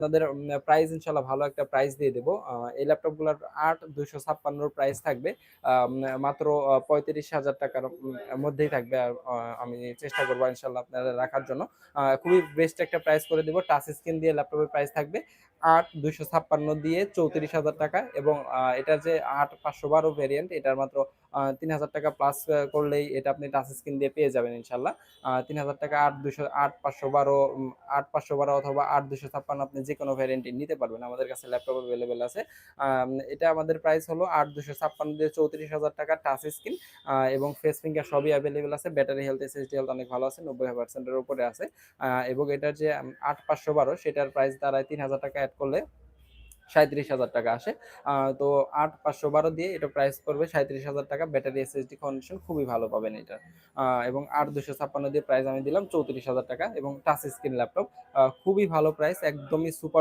আপনাদের প্রাইস ইনশাল্লাহ ভালো একটা প্রাইস দিয়ে দেবো। এই ল্যাপটপগুলোর 8256 প্রাইস থাকবে মাত্র 35,000 টাকার মধ্যেই থাকবে। আর আমি চেষ্টা করবো ইনশাল্লাহ আপনারা রাখার জন্য। খুবই বেস্ট একটা প্রাইস করে দিব। টাচ স্ক্রিন দিয়ে ল্যাপটপের প্রাইস থাকবে 8256 দিয়ে 34,000 টাকা, এবং এটার যে 8512 ভেরিয়েন্ট এটার মাত্র 3,000 টাকা প্লাস করলেই এটা আপনি টাচ স্ক্রিন দিয়ে পেয়ে যাবেন ইনশাল্লাহ। 3,000 টাকা 8,512 অথবা 8,256 আপনি যে কোনো ভ্যারিয়েন্টই নিতে পারবেন, আমাদের কাছে ল্যাপটপ অ্যাভেলেবেল আছে। এটা আমাদের প্রাইস হলো 8,256 দিয়ে 34,000 টাকা, টাচ স্ক্রিন এবং ফেস ফিঙ্গার সবই অ্যাভেলেবেল আছে। ব্যাটারি হেলথ, এসএসডি হেলথ অনেক ভালো আছে, 90% উপরে আছে। এবং এটার যে 8,512 সেটার প্রাইস দাঁড়ায় 3,000 টাকা অ্যাড করলে 37,000 টাকা আসে। তো 8,512 দিয়ে এটা প্রাইস পড়বে 37,000 টাকা। ব্যাটারি এসএসডি কন্ডিশন খুবই ভালো পাবেন এটা। এবং 8,256 দিয়ে প্রাইস আমি দিলাম 34,000 টাকা এবং টাচ স্ক্রিন ল্যাপটপ খুবই ভালো প্রাইস, একদমই সুপার